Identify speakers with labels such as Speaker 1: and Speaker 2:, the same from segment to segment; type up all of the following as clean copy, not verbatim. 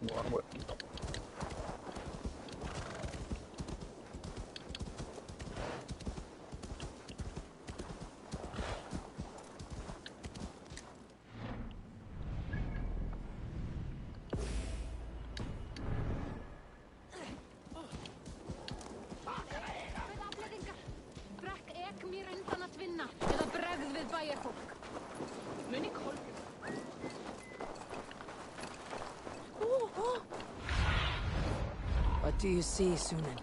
Speaker 1: Onward.
Speaker 2: What do you see, Sunan?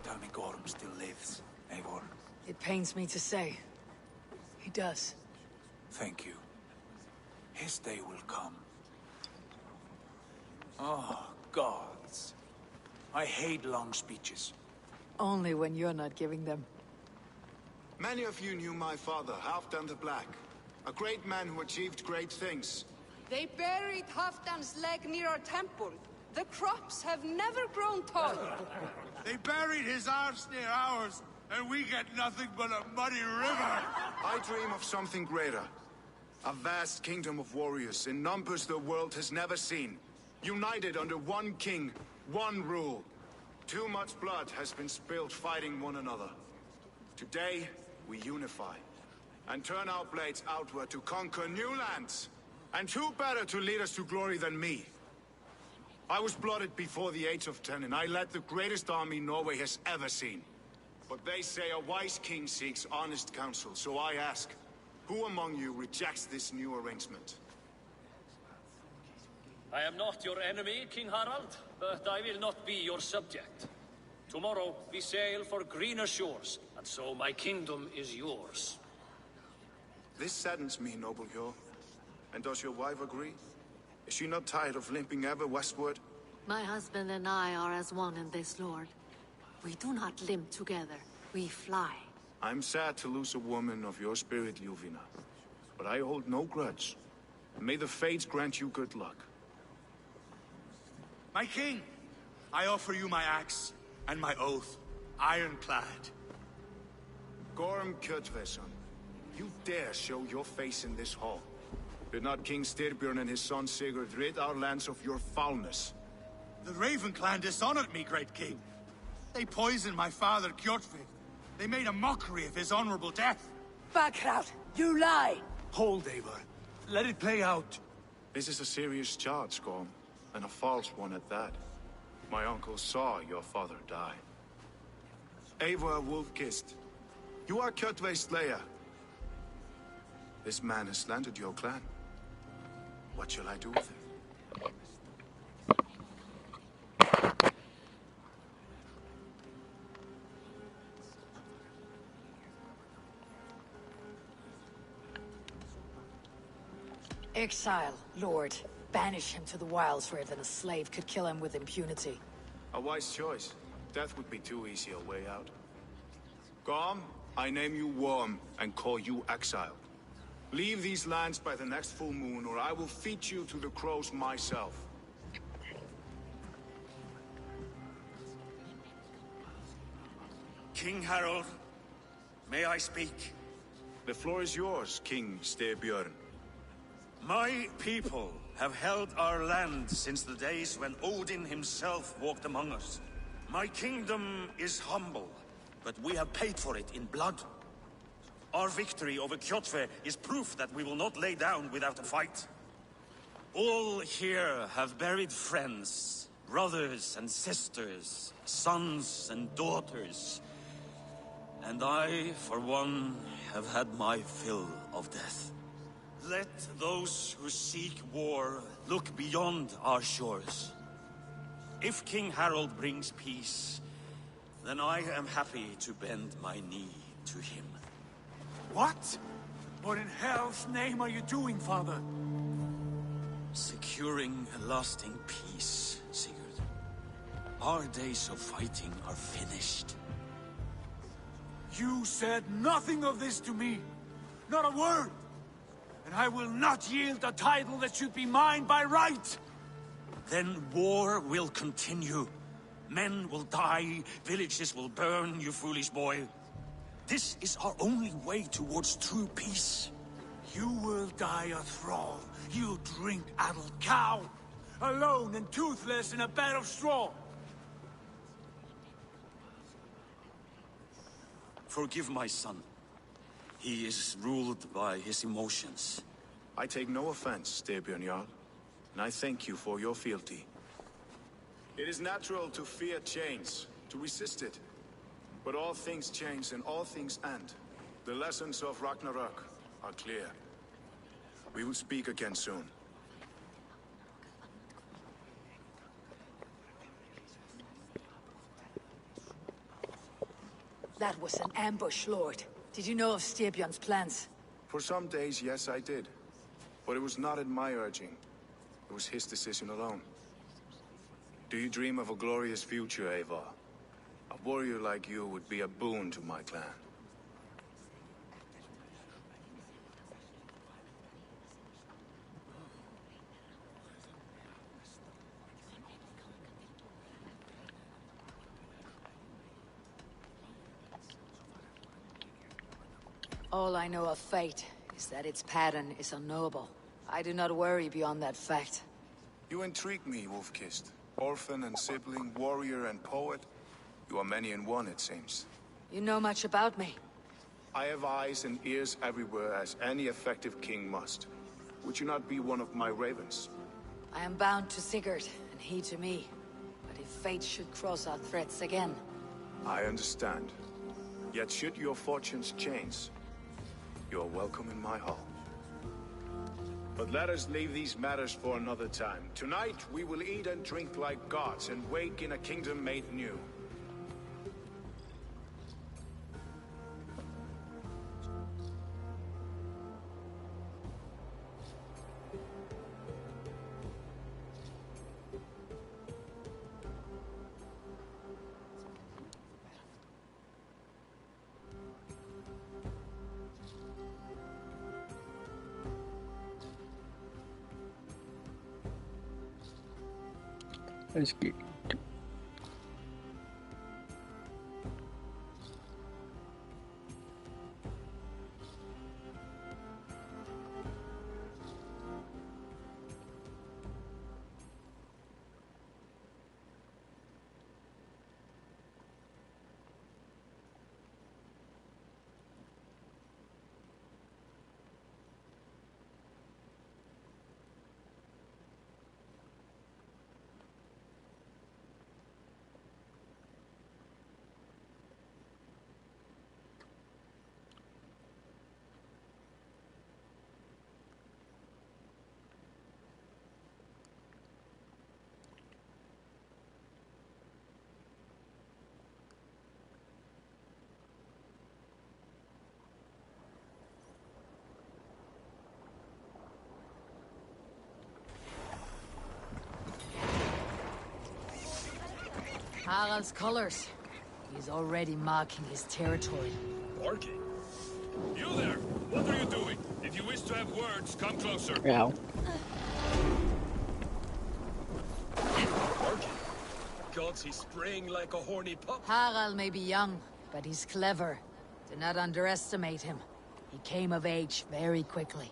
Speaker 3: Tell me Gorm still lives, Eivor.
Speaker 2: It pains me to say. He does.
Speaker 3: Thank you. His day will come. Oh, gods. I hate long speeches.
Speaker 2: Only when you're not giving them.
Speaker 4: Many of you knew my father, Halfdan the Black. A great man who achieved great things.
Speaker 5: They buried Halfdan's leg near our temple. The crops have never grown tall.
Speaker 6: They buried his arse near ours, and we get nothing but a muddy river.
Speaker 4: I dream of something greater. A vast kingdom of warriors in numbers the world has never seen. United under one king, one rule. Too much blood has been spilled fighting one another. Today, we unify. And turn our blades outward to conquer new lands. And who better to lead us to glory than me? I was blooded before the age of 10, and I led the greatest army Norway has ever seen. But they say a wise king seeks honest counsel, so I ask, who among you rejects this new arrangement?
Speaker 7: I am not your enemy, King Harald, but I will not be your subject. Tomorrow we sail for greener shores, and so my kingdom is yours.
Speaker 4: This saddens me, noble Hjor. And does your wife agree? Is she not tired of limping ever westward?
Speaker 8: My husband and I are as one in this, Lord. We do not limp together, we fly.
Speaker 4: I'm sad to lose a woman of your spirit, Ljuvina. But I hold no grudge. May the fates grant you good luck.
Speaker 6: My king, I offer you my axe and my oath, ironclad.
Speaker 4: Gorm Kjotveson, you dare show your face in this hall. Did not King Styrbjörn and his son Sigurd rid our lands of your foulness?
Speaker 6: The Raven clan dishonored me, great king. They poisoned my father, Kjotve. They made a mockery of his honorable death.
Speaker 2: Backhout! You lie!
Speaker 3: Hold, Eivor. Let it play out.
Speaker 4: This is a serious charge, Gorm, and a false one at that. My uncle saw your father die. Eivor Wolf-Kissed, you are Kjotve's slayer. This man has slandered your clan. What shall I do with him?
Speaker 2: Exile, Lord. Banish him to the wilds where then a slave could kill him with impunity.
Speaker 4: A wise choice. Death would be too easy a way out. Gorm, I name you Worm and call you exiled. Leave these lands by the next full moon, or I will feed you to the crows myself.
Speaker 6: King Harold, may I speak?
Speaker 4: The floor is yours, King Styrbjörn.
Speaker 6: My people have held our land since the days when Odin himself walked among us. My kingdom is humble, but we have paid for it in blood.
Speaker 1: Our victory over Kjotve is proof that we will not lay down without a fight. All here have buried friends, brothers and sisters, sons and daughters. And I, for one, have had my fill of death. Let those who seek war look beyond our shores. If King Harald brings peace, then I am happy to bend my knee to him.
Speaker 3: What? What in hell's name are you doing, father?
Speaker 1: Securing a lasting peace, Sigurd. Our days of fighting are finished.
Speaker 3: You said nothing of this to me. Not a word. And I will not yield a title that should be mine by right.
Speaker 1: Then war will continue. Men will die, villages will burn, you foolish boy. This is our only way towards true peace.
Speaker 3: You will die a thrall. You'll drink addled cow. Alone and toothless in a bed of straw.
Speaker 1: Forgive my son. He is ruled by his emotions.
Speaker 4: I take no offense, Styrbjörn Jarl, and I thank you for your fealty. It is natural to fear change, to resist it. But all things change and all things end. The lessons of Ragnarok are clear. We will speak again soon.
Speaker 2: That was an ambush, Lord. Did you know of Styrbjörn's plans?
Speaker 4: For some days, yes, I did. But it was not at my urging. It was his decision alone. Do you dream of a glorious future, Eivor? A warrior like you would be a boon to my clan.
Speaker 2: All I know of fate is that its pattern is unknowable. I do not worry beyond that fact.
Speaker 4: You intrigue me, Wolf-Kissed. Orphan and sibling, warrior and poet. You are many in one, it seems.
Speaker 2: You know much about me.
Speaker 4: I have eyes and ears everywhere, as any effective king must. Would you not be one of my ravens?
Speaker 2: I am bound to Sigurd, and he to me. But if fate should cross our threads again...
Speaker 4: I understand. Yet should your fortunes change, you are welcome in my hall. But let us leave these matters for another time. Tonight, we will eat and drink like gods and wake in a kingdom made new.
Speaker 9: Let's get
Speaker 2: Harald's colors. He's already marking his territory.
Speaker 10: Orky? You there! What are you doing? If you wish to have words, come closer.
Speaker 9: Ow.
Speaker 10: Orky? Gods, he's spraying like a horny pup.
Speaker 2: Harald may be young, but he's clever. Do not underestimate him. He came of age very quickly.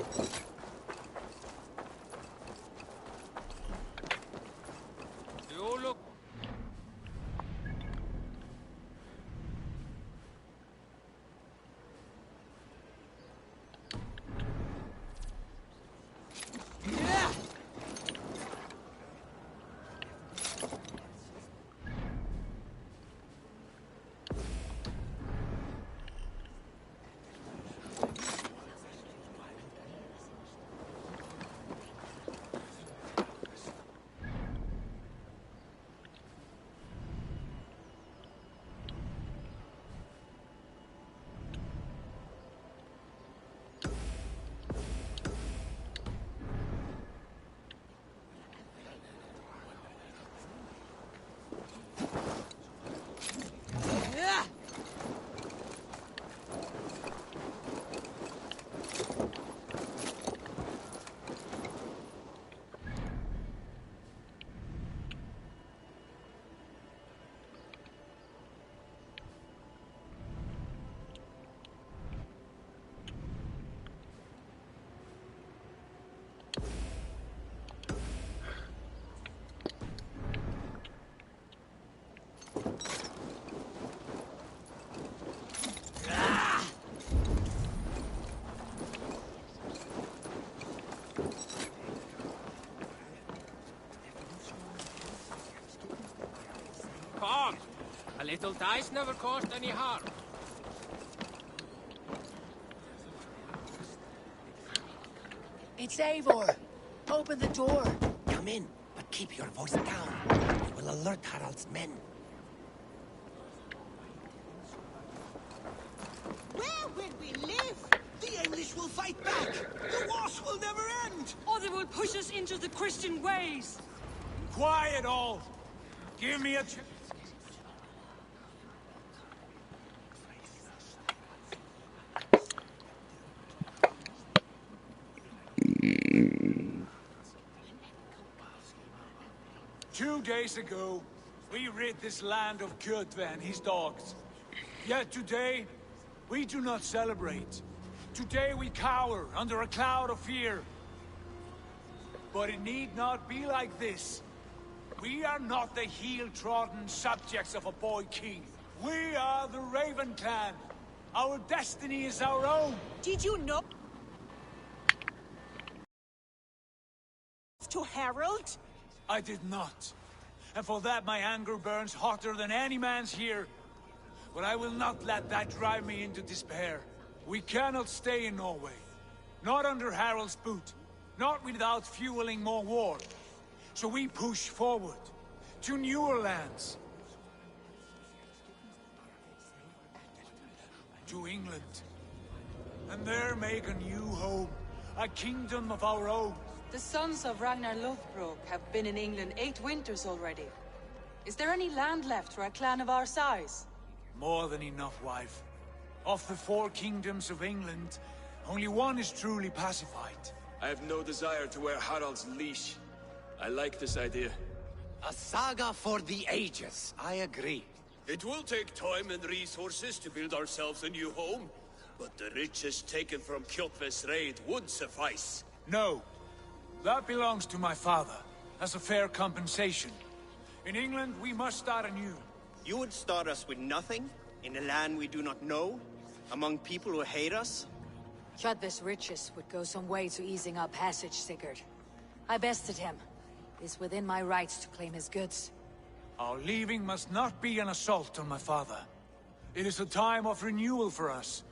Speaker 11: Come! A little dice never caused any harm.
Speaker 2: It's Eivor. Open the door.
Speaker 12: Come in, but keep your voice down. We will alert Harald's men.
Speaker 13: Where will we live? The English will fight back! The wars will never end!
Speaker 5: Or they will push us into the Christian ways!
Speaker 3: Quiet all! Give me a chance. 2 days ago, we rid this land of Kjotve and his dogs. Yet today, we do not celebrate. Today we cower under a cloud of fear. But it need not be like this. We are not the heel-trodden subjects of a boy king. We are the Raven clan. Our destiny is our own.
Speaker 13: Did you know? To Harald?
Speaker 3: I did not. And for that my anger burns hotter than any man's here. But I will not let that drive me into despair. We cannot stay in Norway. Not under Harald's boot. Not without fueling more war. So we push forward. To newer lands. To England. And there make a new home. A kingdom of our own.
Speaker 5: The sons of Ragnar Lothbrok have been in England 8 winters already. Is there any land left for a clan of our size?
Speaker 3: More than enough, wife. Of the 4 kingdoms of England, only one is truly pacified.
Speaker 10: I have no desire to wear Harald's leash. I like this idea.
Speaker 12: A saga for the ages, I agree.
Speaker 14: It will take time and resources to build ourselves a new home, but the riches taken from Kjotve's raid would suffice.
Speaker 3: No. That belongs to my father, as a fair compensation. In England, we must start anew.
Speaker 15: You would start us with nothing? In a land we do not know? Among people who hate us?
Speaker 2: Kjotve's riches would go some way to easing our passage, Sigurd. I bested him. It is within my rights to claim his goods.
Speaker 3: Our leaving must not be an assault on my father. It is a time of renewal for us.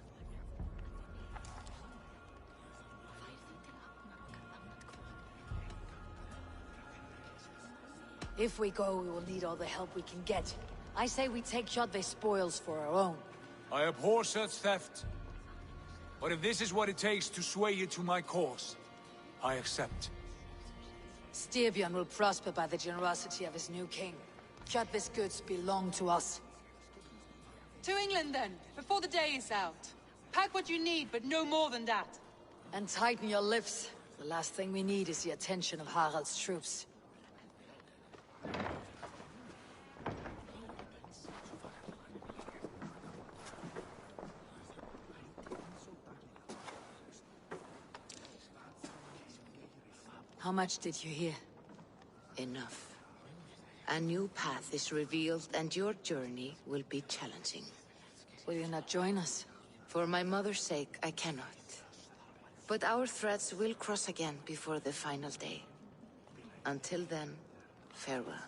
Speaker 2: If we go, we will need all the help we can get. I say we take Kjotve's spoils for our own.
Speaker 3: I abhor such theft. But if this is what it takes to sway you to my cause, I accept.
Speaker 2: Styrbjörn will prosper by the generosity of his new king. Kjotve's goods belong to us.
Speaker 5: To England then, before the day is out. Pack what you need, but no more than that.
Speaker 2: And tighten your lips. The last thing we need is the attention of Harald's troops. How much did you hear?
Speaker 16: Enough. A new path is revealed, and your journey will be challenging.
Speaker 2: Will you not join us?
Speaker 16: For my mother's sake, I cannot. But our threads will cross again before the final day. Until then, farewell.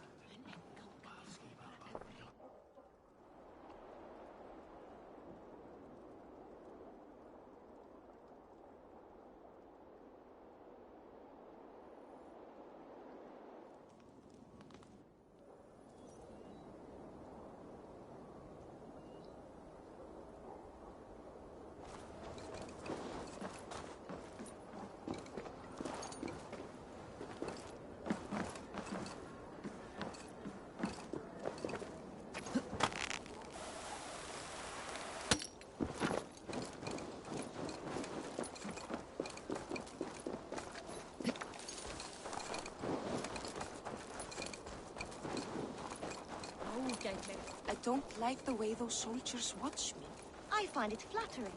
Speaker 17: I don't like the way those soldiers watch me.
Speaker 18: I find it flattering.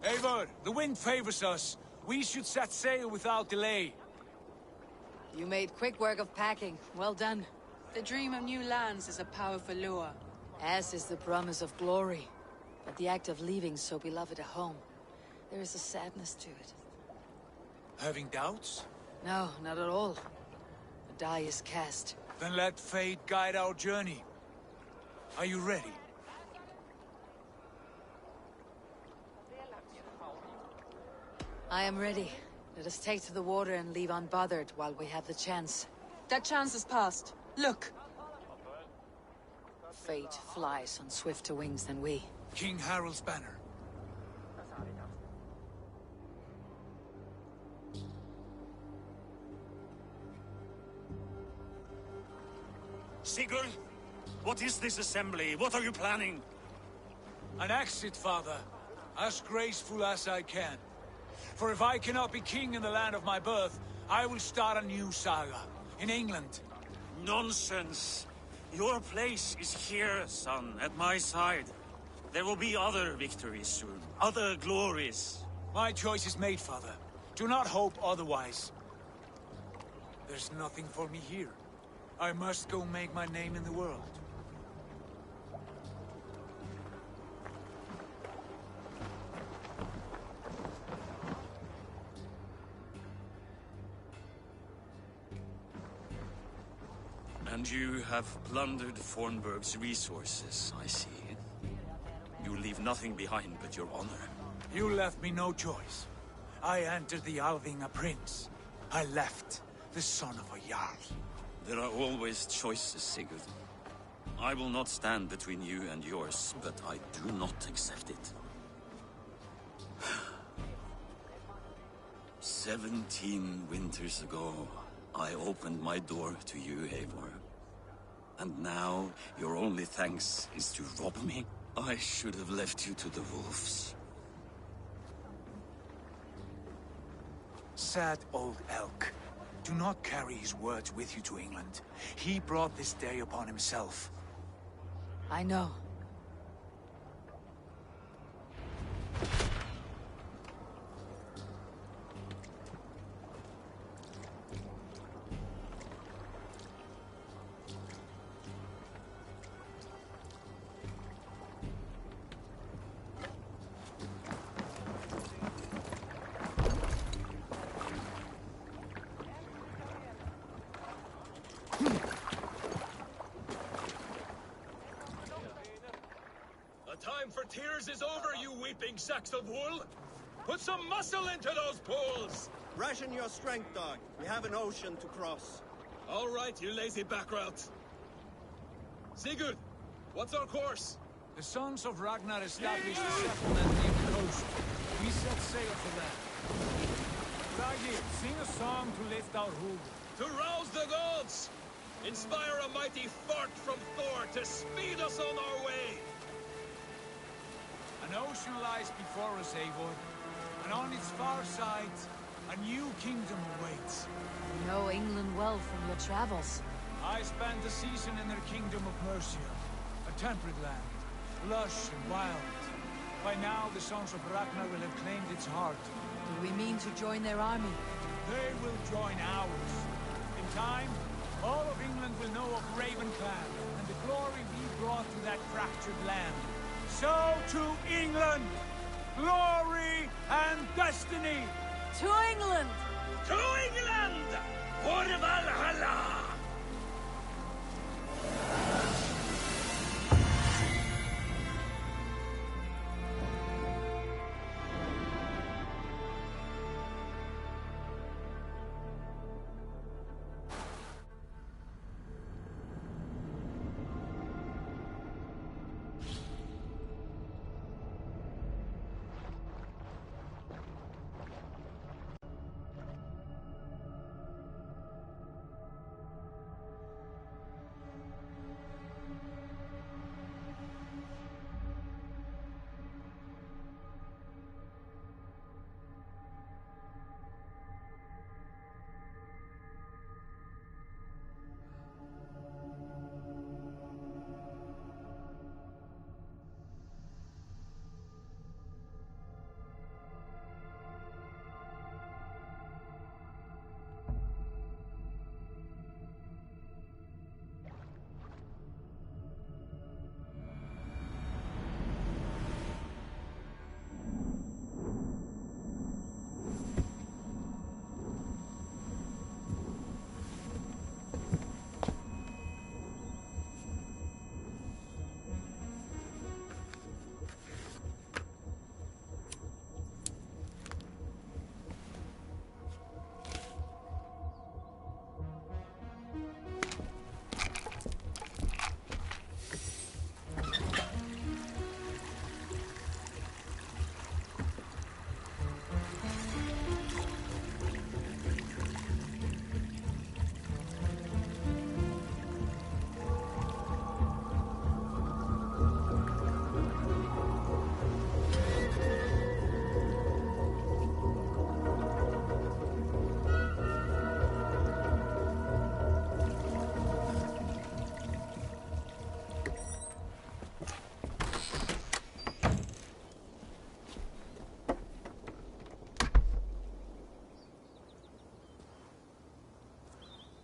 Speaker 3: Eivor, the wind favors us. We should set sail without delay.
Speaker 2: You made quick work of packing. Well done.
Speaker 5: The dream of new lands is a powerful lure.
Speaker 2: As is the promise of glory. But the act of leaving so beloved a home, there is a sadness to it.
Speaker 3: Having doubts?
Speaker 2: No, not at all. The die is cast.
Speaker 3: Then let fate guide our journey. Are you ready?
Speaker 2: I am ready. Let us take to the water and leave unbothered while we have the chance.
Speaker 5: That chance is past. Look!
Speaker 2: Fate flies on swifter wings than we.
Speaker 3: King Harald's banner.
Speaker 1: Sigurd, what is this assembly? What are you planning?
Speaker 3: An exit, father. As graceful as I can. For if I cannot be king in the land of my birth, I will start a new saga. In England.
Speaker 1: Nonsense. Your place is here, son, at my side. There will be other victories soon. Other glories.
Speaker 3: My choice is made, father. Do not hope otherwise. There's nothing for me here. I must go make my name in the world.
Speaker 1: And you have plundered Fornburg's resources, I see. You leave nothing behind but your honor.
Speaker 3: You left me no choice. I entered the Alving a prince. I left the son of a Jarl.
Speaker 1: There are always choices, Sigurd. I will not stand between you and yours, but I do not accept it. 17 winters ago, I opened my door to you, Eivor. And now, your only thanks is to rob me? I should have left you to the wolves.
Speaker 3: Sad old elk. Do not carry his words with you to England. He brought this day upon himself.
Speaker 2: I know.
Speaker 10: Time for tears is over, you weeping sacks of wool! Put some muscle into those poles!
Speaker 15: Ration your strength, dog. We have an ocean to cross.
Speaker 10: All right, you lazy backrout. Sigurd, what's our course?
Speaker 3: The sons of Ragnar established a settlement near the coast. We set sail for that. Raggi, sing a song to lift our hood.
Speaker 10: To rouse the gods! Inspire a mighty fart from Thor to speed us on our way!
Speaker 3: An ocean lies before us, Eivor, and on its far side, a new kingdom awaits.
Speaker 2: You know England well from your travels.
Speaker 3: I spent a season in their kingdom of Mercia, a temperate land, lush and wild. By now the sons of Ragnar will have claimed its heart.
Speaker 2: Do we mean to join their army?
Speaker 3: They will join ours. In time, all of England will know of Ravenclan, and the glory we brought to that fractured land. So to England! Glory and destiny!
Speaker 2: To England!
Speaker 1: To England! For Valhalla!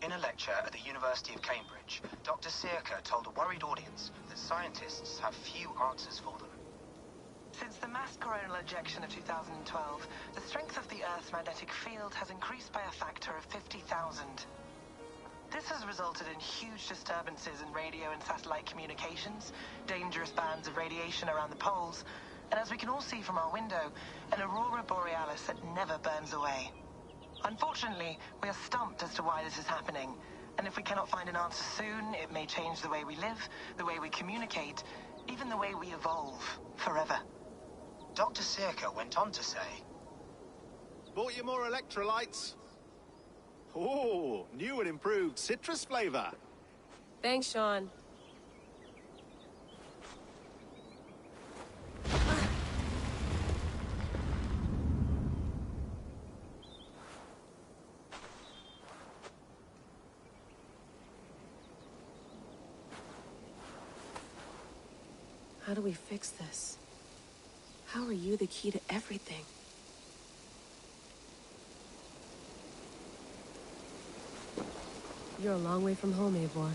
Speaker 18: In a lecture at the University of Cambridge, Dr. Circa told a worried audience that scientists have few answers for them.
Speaker 19: Since the mass coronal ejection of 2012, the strength of the Earth's magnetic field has increased by a factor of 50,000. This has resulted in huge disturbances in radio and satellite communications, dangerous bands of radiation around the poles, and as we can all see from our window, an aurora borealis that never burns away. Unfortunately, we are stumped as to why this is happening, and if we cannot find an answer soon, it may change the way we live, the way we communicate, even the way we evolve, forever.
Speaker 18: Dr. Circa went on to say,
Speaker 20: "Bought you more electrolytes? Oh, new and improved citrus flavor."
Speaker 21: Thanks, Sean. How do we fix this? How are you the key to everything? You're a long way from home, Eivor.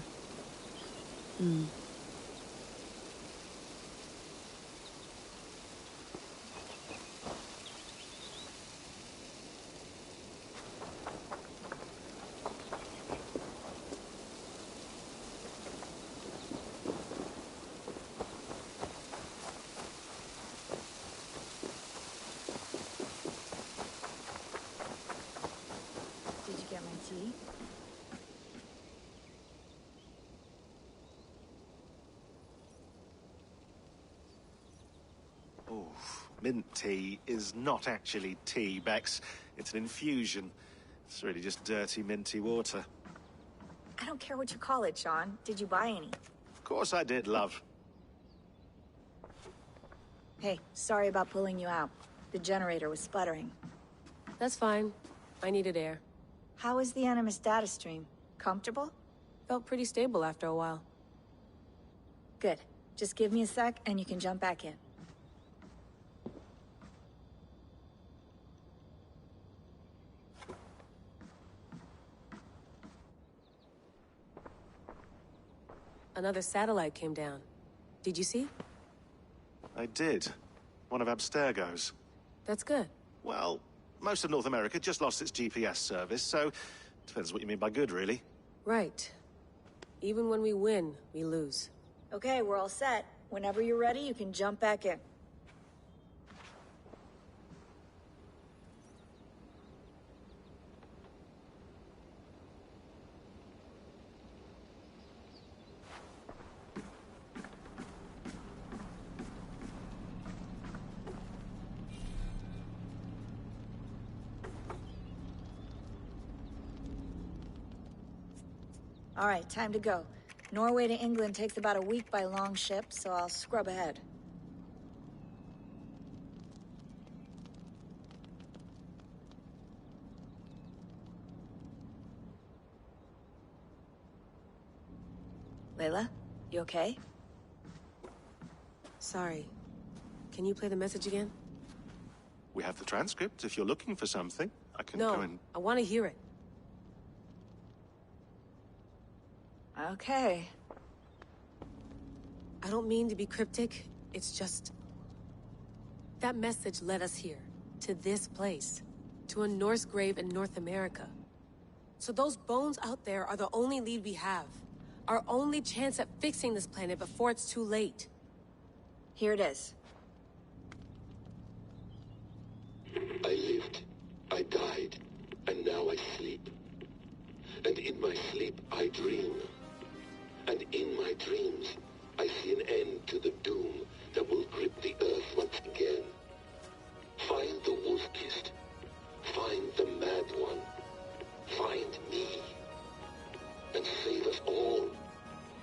Speaker 2: Did you get my tea?
Speaker 20: Oh, mint tea is not actually tea, Bex. It's an infusion. It's really just dirty, minty water.
Speaker 22: I don't care what you call it, Sean. Did you buy any?
Speaker 20: Of course I did, love.
Speaker 22: Hey, sorry about pulling you out. The generator was sputtering.
Speaker 21: That's fine. I needed air.
Speaker 22: How was the Animus data stream? Comfortable?
Speaker 21: Felt pretty stable after a while.
Speaker 22: Good. Just give me a sec and you can jump back in.
Speaker 21: Another satellite came down. Did you see?
Speaker 20: I did. One of Abstergo's.
Speaker 21: That's good.
Speaker 20: Well, most of North America just lost its GPS service, so depends what you mean by good, really.
Speaker 21: Right. Even when we win, we lose.
Speaker 22: Okay, we're all set. Whenever you're ready, you can jump back in. All right, time to go. Norway to England takes about a week by long ship, so I'll scrub ahead. Layla, you okay?
Speaker 21: Sorry. Can you play the message again?
Speaker 20: We have the transcript. If you're looking for something, I can
Speaker 21: No,
Speaker 20: go and...
Speaker 21: I want to hear it.
Speaker 22: Okay.
Speaker 21: I don't mean to be cryptic. It's just... that message led us here. To this place. To a Norse grave in North America. So those bones out there are the only lead we have. Our only chance at fixing this planet before it's too late.
Speaker 22: Here it is.
Speaker 7: I lived, I died, and now I sleep. And in my sleep I dream. And in my dreams, I see an end to the doom that will grip the earth once again. Find the wolf-kissed. Find the mad one. Find me. And save us all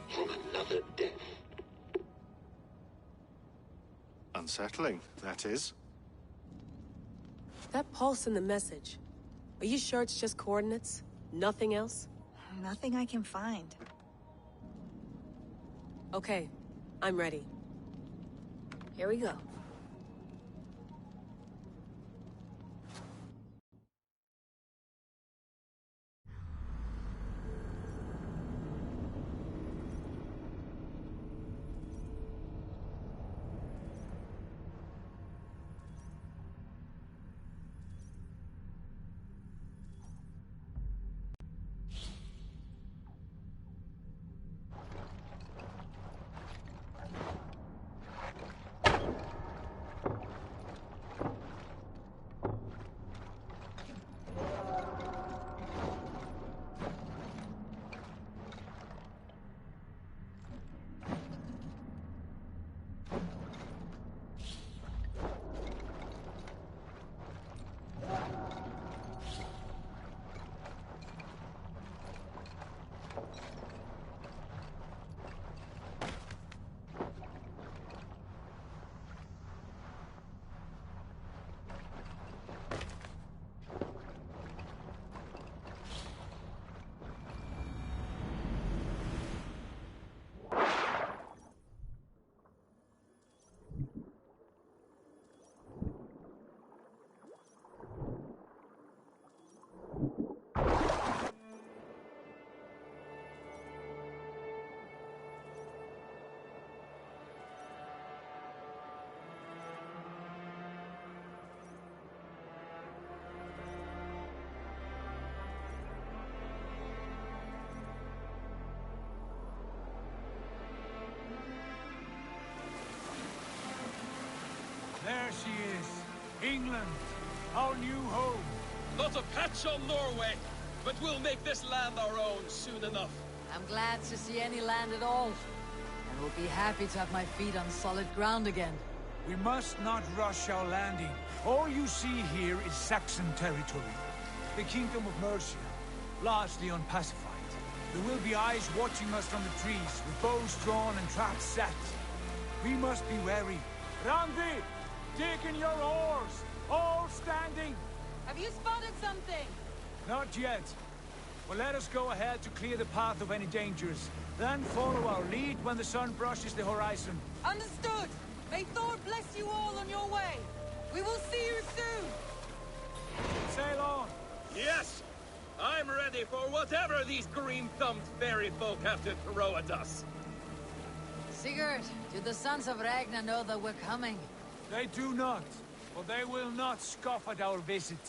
Speaker 7: from another death.
Speaker 20: Unsettling, that is.
Speaker 21: That pulse in the message. Are you sure it's just coordinates? Nothing else?
Speaker 22: Nothing I can find.
Speaker 21: Okay, I'm ready.
Speaker 22: Here we go.
Speaker 3: There she is. England, our new home.
Speaker 10: Not a patch on Norway, but we'll make this land our own soon enough.
Speaker 2: I'm glad to see any land at all. And will be happy to have my feet on solid ground again.
Speaker 3: We must not rush our landing. All you see here is Saxon territory. The Kingdom of Mercia, largely unpacified. There will be eyes watching us from the trees, with bows drawn and traps set. We must be wary. Randi! Dig in your oars! All standing!
Speaker 5: Have you spotted something?
Speaker 3: Not yet. Well, let us go ahead to clear the path of any dangers. Then follow our lead when the sun brushes the horizon.
Speaker 5: Understood! May Thor bless you all on your way! We will see you soon!
Speaker 3: Sail on!
Speaker 10: Yes! I'm ready for whatever these green-thumbed fairy folk have to throw at us.
Speaker 2: Sigurd, do the sons of Ragnar know that we're coming?
Speaker 3: They do not, but they will not scoff at our visit.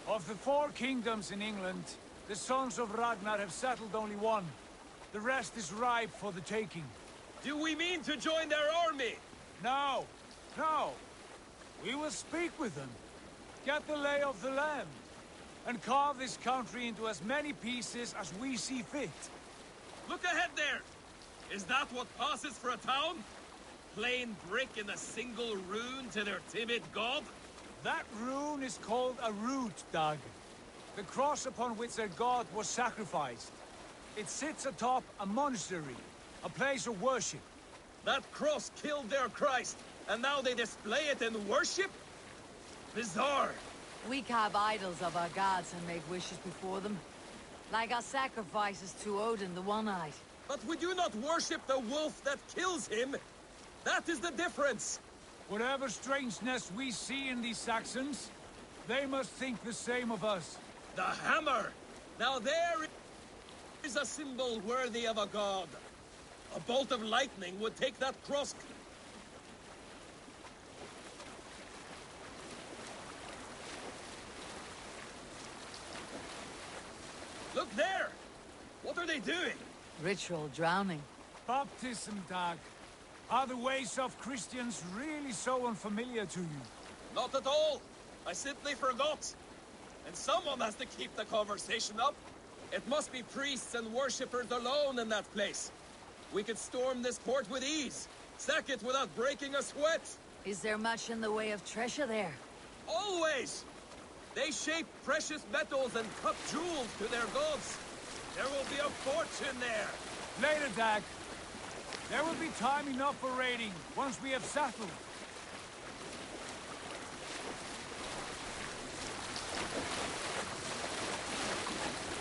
Speaker 3: Of the 4 kingdoms in England, the sons of Ragnar have settled only one. The rest is ripe for the taking.
Speaker 10: Do we mean to join their army?
Speaker 3: No, no. We will speak with them, get the lay of the land, and carve this country into as many pieces as we see fit.
Speaker 10: Look ahead there! Is that what passes for a town? Plain brick in a single rune to their timid god?
Speaker 3: That rune is called a root, Dag. The cross upon which their god was sacrificed. It sits atop a monastery, a place of worship.
Speaker 10: That cross killed their Christ, and now they display it in worship? Bizarre.
Speaker 2: We carve idols of our gods and make wishes before them. Like our sacrifices to Odin the One-Eyed.
Speaker 10: But we do not worship the wolf that kills him. That is the difference.
Speaker 3: Whatever strangeness we see in these Saxons, they must think the same of us.
Speaker 10: The hammer! Now there is a symbol worthy of a god. A bolt of lightning would take that cross. Look there! What are they doing?
Speaker 2: Ritual drowning.
Speaker 3: Baptism, Dag. Are the ways of Christians really so unfamiliar to you?
Speaker 10: Not at all. I simply forgot. And someone has to keep the conversation up. It must be priests and worshippers alone in that place. We could storm this port with ease. Sack it without breaking a sweat.
Speaker 2: Is there much in the way of treasure there?
Speaker 10: Always! They shape precious metals and cut jewels to their gods. There will be a fortune there.
Speaker 3: Later, Dag. There will be time enough for raiding, once we have settled.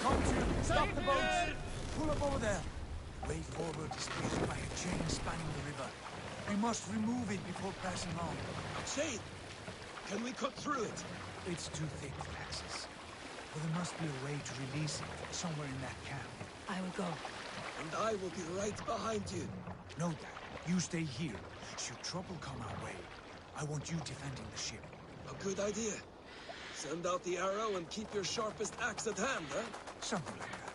Speaker 3: Come to, stop the boats. Pull up over there. Way forward is pierced by a chain spanning the river. We must remove it before passing on.
Speaker 10: A chain? Can we cut through it?
Speaker 3: It's too thick for access. But there must be a way to release it, somewhere in that camp.
Speaker 2: I will go.
Speaker 10: And I will be right behind you.
Speaker 3: No, Dad. You stay here. Should trouble come our way, I want you defending the ship.
Speaker 10: A good idea. Send out the arrow and keep your sharpest axe at hand, huh?
Speaker 3: Something like that.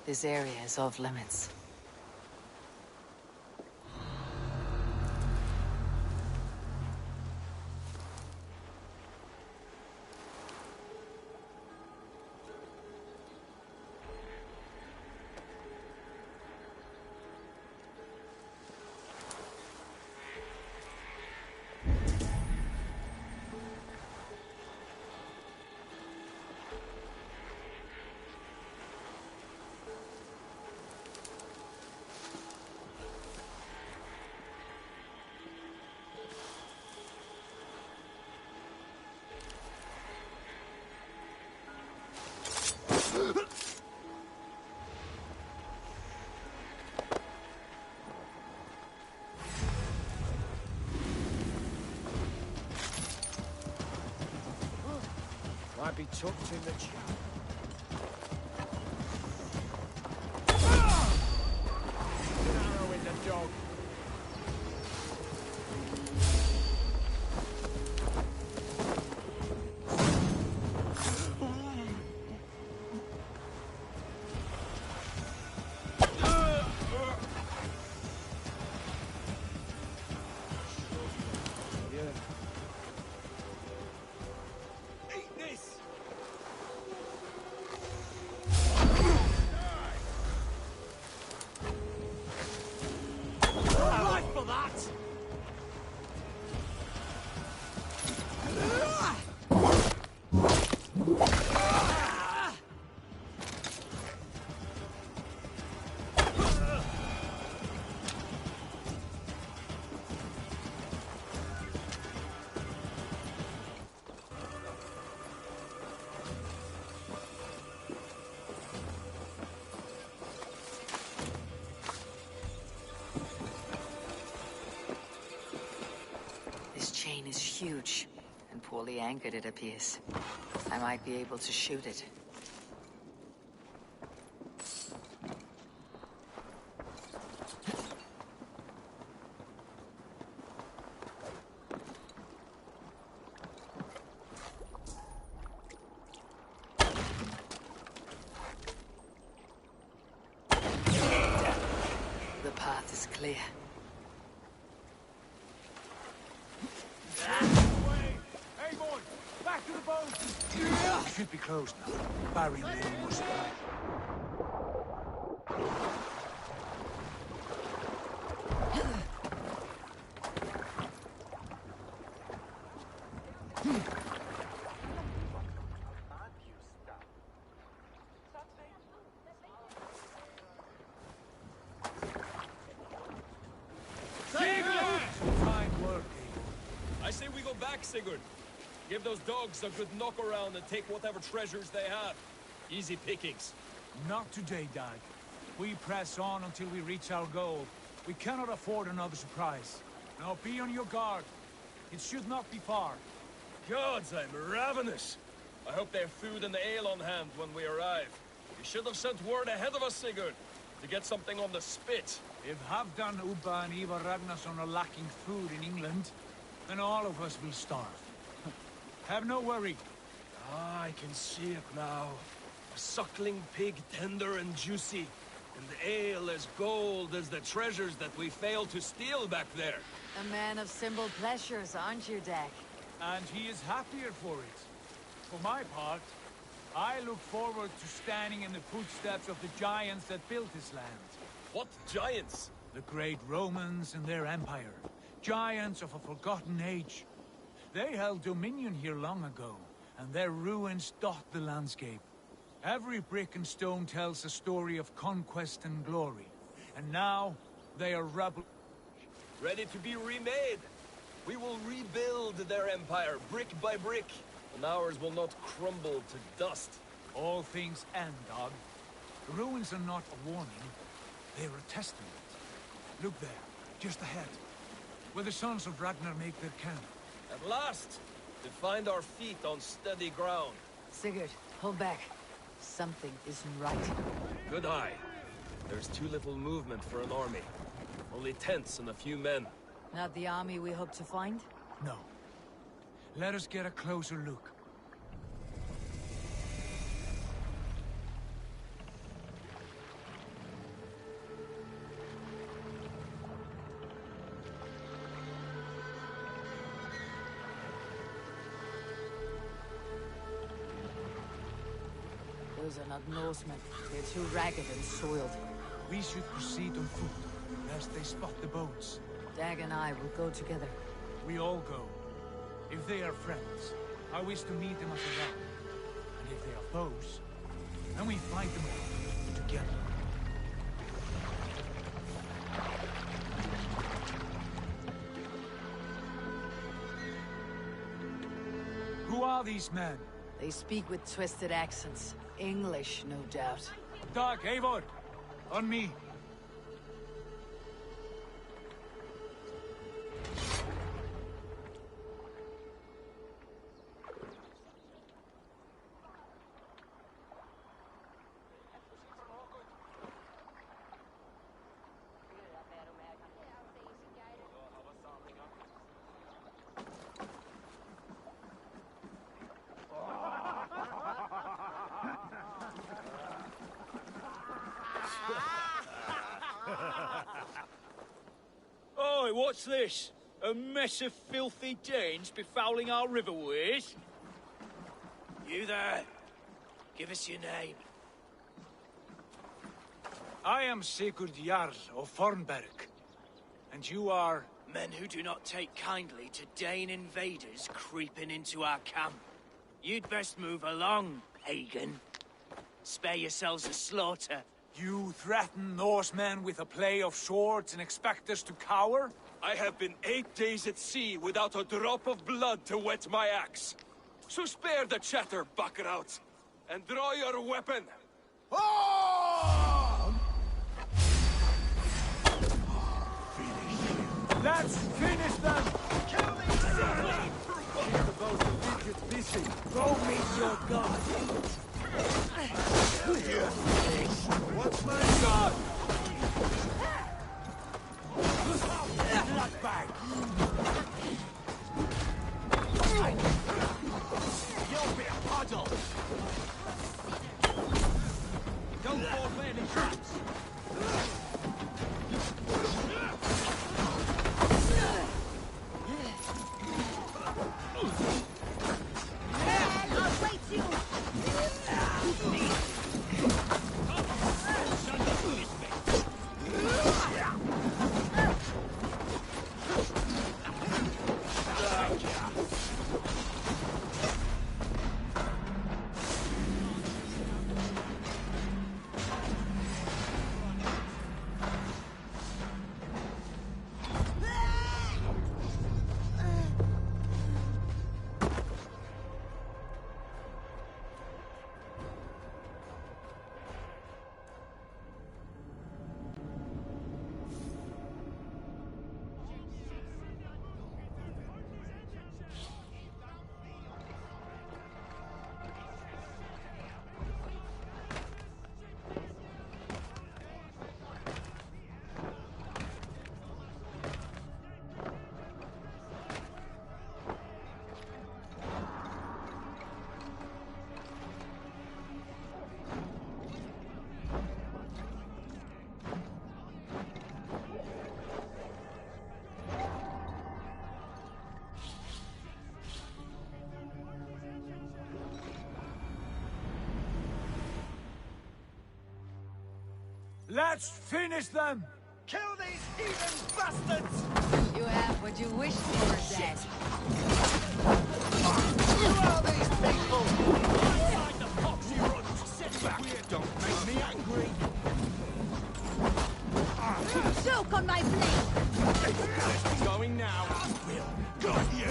Speaker 2: This area is off limits.
Speaker 11: Might be tucked in the chat. An arrow in the dog.
Speaker 2: fully anchored, it appears. I might be able to shoot it. The path is clear.
Speaker 3: Hey, boy! Back to the boat! Should be closed now. Barry Lane must die.
Speaker 10: I say we go back, Sigurd. Give those dogs a good knock around and take whatever treasures they have. Easy pickings.
Speaker 3: Not today, Dag. We press on until we reach our goal. We cannot afford another surprise. Now be on your guard. It should not be far.
Speaker 10: Gods, I'm ravenous. I hope they have food and ale on hand when we arrive. You should have sent word ahead of us, Sigurd, to get something on the spit.
Speaker 3: If Halfdan, Ubba and Ivar Ragnarsson are lacking food in England, then all of us will starve. Have no worry.
Speaker 10: Ah, I can see it now. A suckling pig, tender and juicy. And the ale as gold as the treasures that we failed to steal back there.
Speaker 2: A man of simple pleasures, aren't you, Dag?
Speaker 3: And he is happier for it. For my part, I look forward to standing in the footsteps of the giants that built this land.
Speaker 10: What giants?
Speaker 3: The great Romans and their empire. Giants of a forgotten age. They held dominion here long ago, and their ruins dot the landscape. Every brick and stone tells a story of conquest and glory. And now, they are rubble.
Speaker 10: Ready to be remade. We will rebuild their empire, brick by brick. And ours will not crumble to dust.
Speaker 3: All things end, Dog. The ruins are not a warning. They are a testament. Look there, just ahead. Where the sons of Ragnar make their camp.
Speaker 10: At last! To find our feet on steady ground.
Speaker 2: Sigurd, hold back. Something isn't right.
Speaker 10: Good eye. There's too little movement for an army. Only tents and a few men.
Speaker 2: Not the army we hope to find?
Speaker 3: No. Let us get a closer look.
Speaker 2: Those are not Norsemen. They're too ragged and soiled.
Speaker 3: We should proceed on foot, lest they spot the boats.
Speaker 2: Dag and I will go together.
Speaker 3: We all go. If they are friends, I wish to meet them at the round. And if they are foes, then we fight them all together. Who are these men?
Speaker 2: They speak with twisted accents. English, no doubt.
Speaker 3: Dag, Eivor! On me!
Speaker 6: Oi, what's this? A mess of filthy Danes befouling our riverways?
Speaker 12: You there. Give us your name.
Speaker 3: I am Sigurd Jarl of Fornberg. And you are...
Speaker 12: Men who do not take kindly to Dane invaders creeping into our camp. You'd best move along, pagan. Spare yourselves a slaughter.
Speaker 3: You threaten Norsemen with a play of swords and expect us to cower?
Speaker 10: I have been 8 days at sea without a drop of blood to wet my axe. So spare the chatter, buckerouts, and draw your weapon.
Speaker 3: Oh! Let's finish them! Kill these!
Speaker 6: Don't fall for any traps.
Speaker 13: I'll wait you!
Speaker 3: Let's finish them!
Speaker 13: Kill these heathen bastards!
Speaker 2: You have what you wished for, Dad.
Speaker 13: Who are these people?
Speaker 6: Inside the box you run! Sit back! Don't make me angry!
Speaker 13: Choke on my blade!
Speaker 6: It's going now! Got you!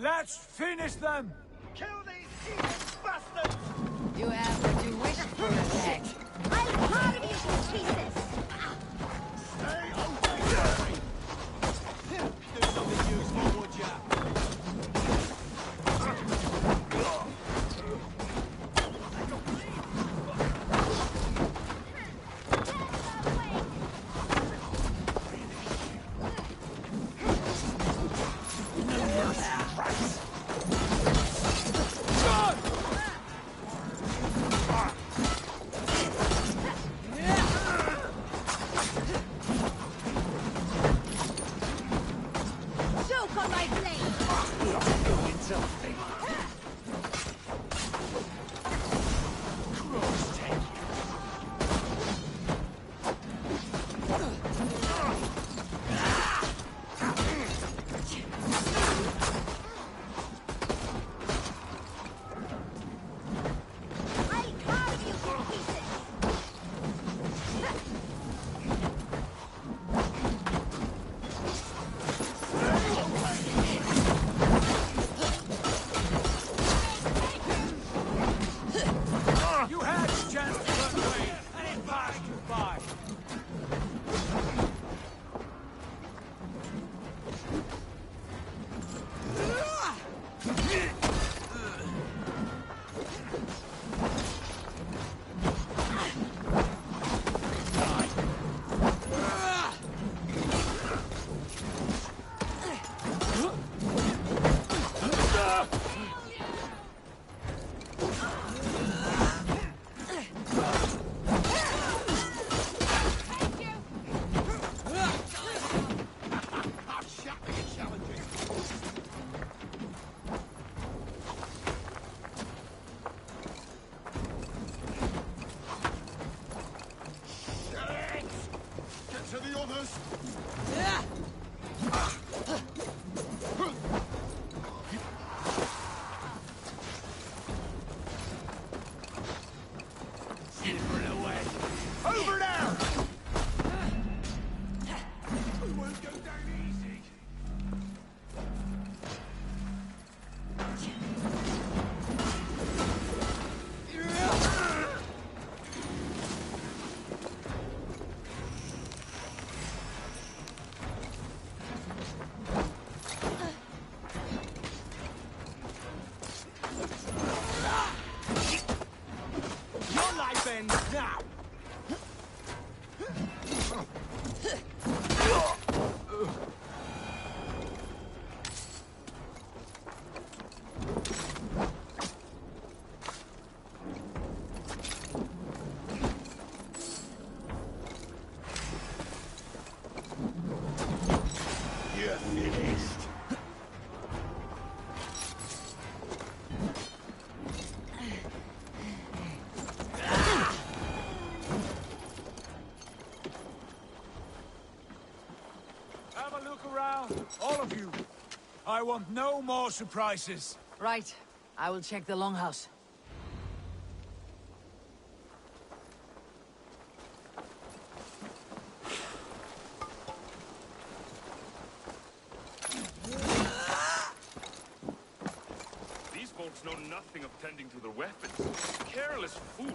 Speaker 3: Let's finish them!
Speaker 13: Kill these heathen bastards!
Speaker 2: You have what you wished for, Dad.
Speaker 13: I'll carve you to pieces!
Speaker 6: Stay away! Do something useful, would ya?
Speaker 3: Silver away! Over there! We won't go down easy. Your life ends now! You're finished. Have a look around, all of you. I want no more surprises.
Speaker 2: Right. I will check the longhouse.
Speaker 4: These folks know nothing of tending to their weapons. Careless fools.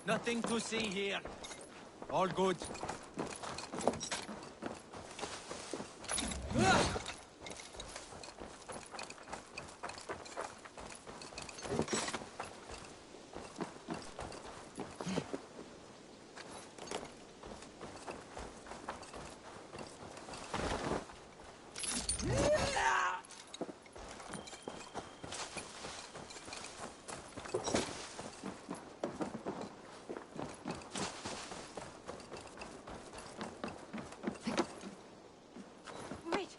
Speaker 11: Nothing to see here. All good.
Speaker 17: Wait!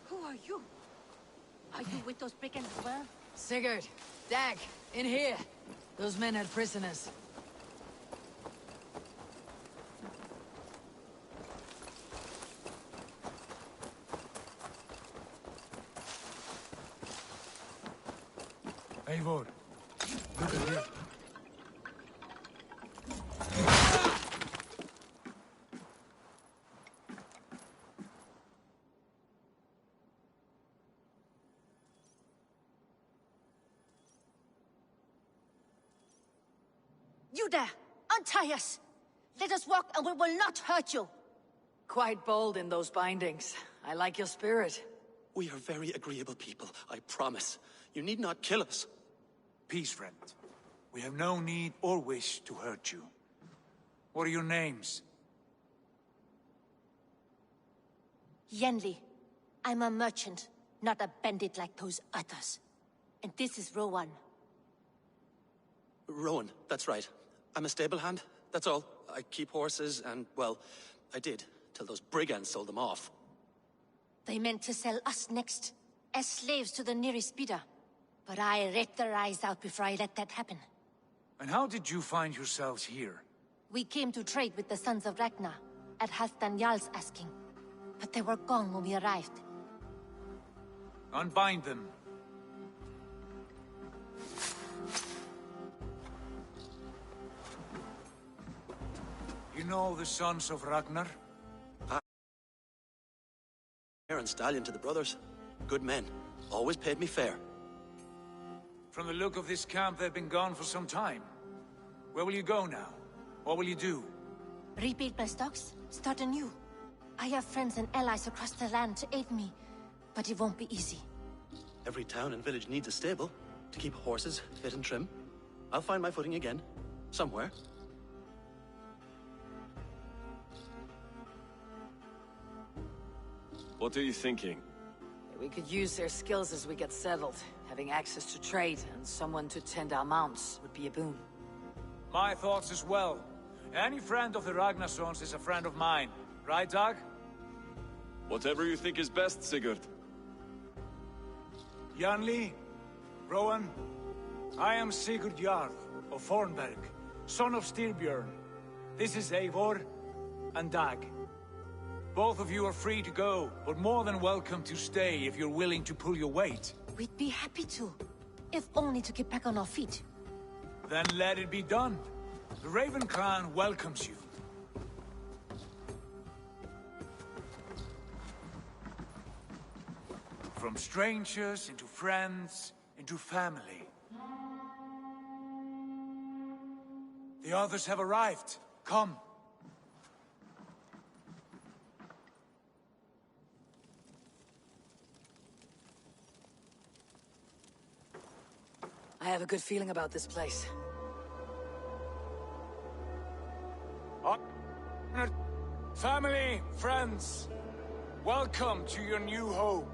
Speaker 17: Who are you? Are you with those brigands as well?
Speaker 2: Sigurd, Dag, in here. Those men had prisoners.
Speaker 3: Eivor, look at here.
Speaker 17: You there! Untie us! Let us walk and we will not hurt you!
Speaker 2: Quite bold in those bindings. I like your spirit.
Speaker 8: We are very agreeable people, I promise. You need not kill us.
Speaker 3: Peace, friend. We have no need or wish to hurt you. What are your names?
Speaker 17: Yenli, I'm a merchant, not a bandit like those others. And this is Rowan.
Speaker 8: Rowan, that's right. I'm a stable hand, that's all. I keep horses and, well, I did, till those brigands sold them off.
Speaker 17: They meant to sell us next, as slaves to the nearest bidder. But I ripped their eyes out before I let that happen.
Speaker 3: And how did you find yourselves here?
Speaker 17: We came to trade with the Sons of Ragnar, at Halfdan Jarl's asking. But they were gone when we arrived.
Speaker 3: Unbind them. You know the Sons of Ragnar?
Speaker 8: And stallion to the brothers. Good men. Always paid me fair.
Speaker 3: From the look of this camp, they've been gone for some time. Where will you go now? What will you do?
Speaker 17: Rebuild my stocks, start anew. I have friends and allies across the land to aid me, but it won't be easy.
Speaker 8: Every town and village needs a stable to keep horses fit and trim. I'll find my footing again, somewhere.
Speaker 4: What are you thinking?
Speaker 2: We could use their skills as we get settled. Having access to trade and someone to tend our mounts would be a boon.
Speaker 3: My thoughts as well. Any friend of the Ragnarsons is a friend of mine. Right, Doc?
Speaker 9: Whatever you think is best, Sigurd.
Speaker 3: Janli, Rowan, I am Sigurd Jarl of Fornberg, son of Styrbjörn. This is Eivor and Dag. Both of you are free to go, but more than welcome to stay if you're willing to pull your weight.
Speaker 17: We'd be happy to, if only to get back on our feet.
Speaker 3: Then let it be done. The Raven clan welcomes you. From strangers into friends, into family. The others have arrived. Come.
Speaker 2: I have a good feeling about this place.
Speaker 3: Family, friends, welcome to your new home.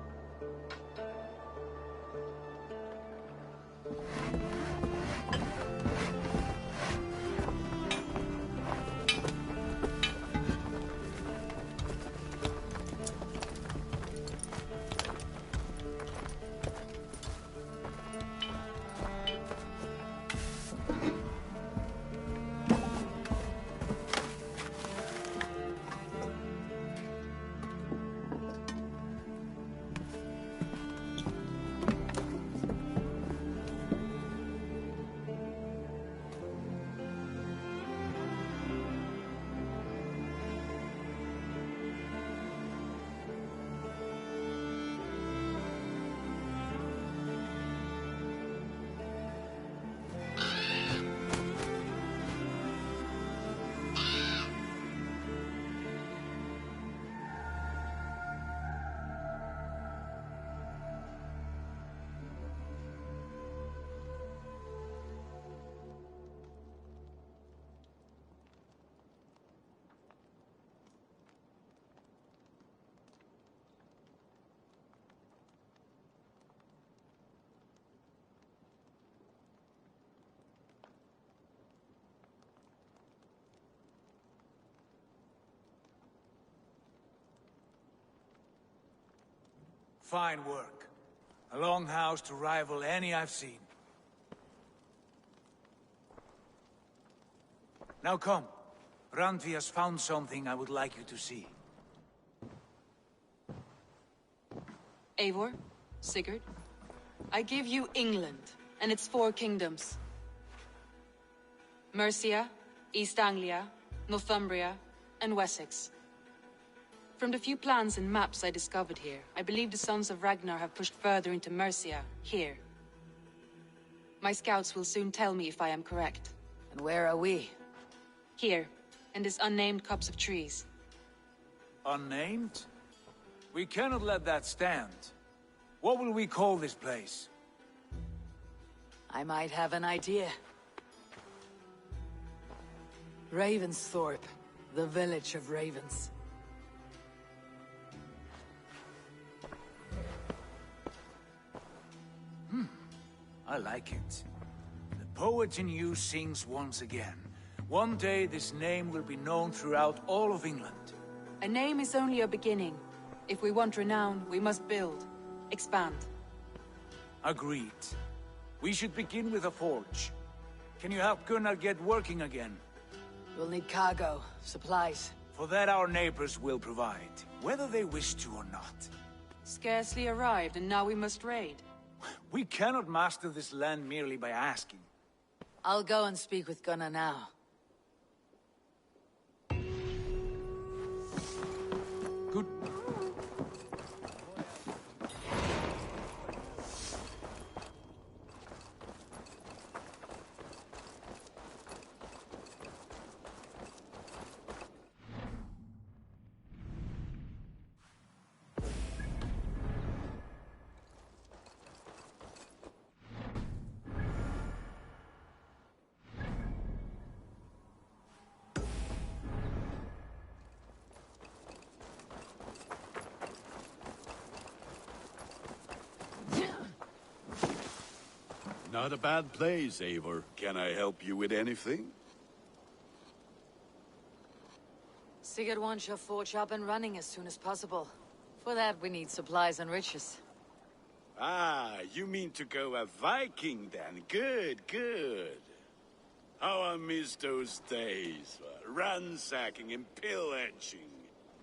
Speaker 3: Fine work. A longhouse to rival any I've seen. Now come. Randvi has found something I would like you to see.
Speaker 5: Eivor, Sigurd, I give you England and its 4 kingdoms. Mercia, East Anglia, Northumbria, and Wessex. From the few plans and maps I discovered here, I believe the Sons of Ragnar have pushed further into Mercia, here. My scouts will soon tell me if I am correct.
Speaker 2: And where are we?
Speaker 5: Here, in this unnamed copse of trees.
Speaker 3: Unnamed? We cannot let that stand. What will we call this place?
Speaker 2: I might have an idea. Ravensthorpe, the village of ravens.
Speaker 3: I like it. The poet in you sings once again. One day this name will be known throughout all of England.
Speaker 5: A name is only a beginning. If we want renown, we must build, expand.
Speaker 3: Agreed. We should begin with a forge. Can you help Gunnar get working again?
Speaker 2: We'll need cargo, supplies.
Speaker 3: For that our neighbors will provide, whether they wish to or not.
Speaker 5: Scarcely arrived, and now we must raid.
Speaker 3: We cannot master this land merely by asking.
Speaker 2: I'll go and speak with Gunnar now.
Speaker 3: Good.
Speaker 14: Not a bad place, Eivor. Can I help you with anything?
Speaker 2: Sigurd wants your forge up and running as soon as possible. For that, we need supplies and riches.
Speaker 14: Ah, you mean to go a Viking then? Good, good. How I miss those days. Ransacking and pillaging.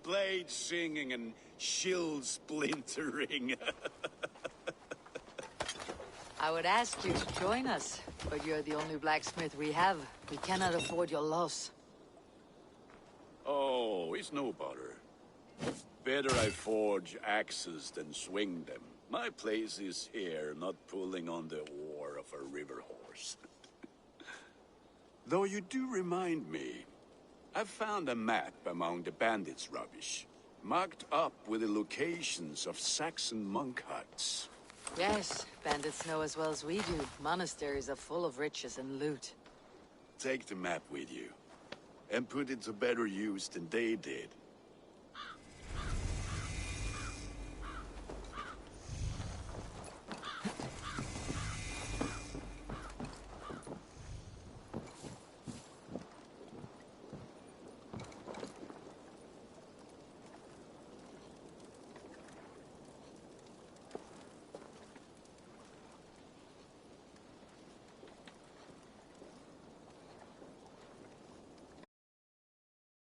Speaker 14: Blade singing and shield splintering.
Speaker 2: I would ask you to join us, but you're the only blacksmith we have. We cannot afford your loss.
Speaker 14: Oh, it's no bother. Better I forge axes than swing them. My place is here, not pulling on the oar of a river horse. Though you do remind me, I found a map among the bandits' rubbish, marked up with the locations of Saxon monk huts.
Speaker 2: Yes, bandits know as well as we do. Monasteries are full of riches and loot.
Speaker 14: Take the map with you, and put it to better use than they did.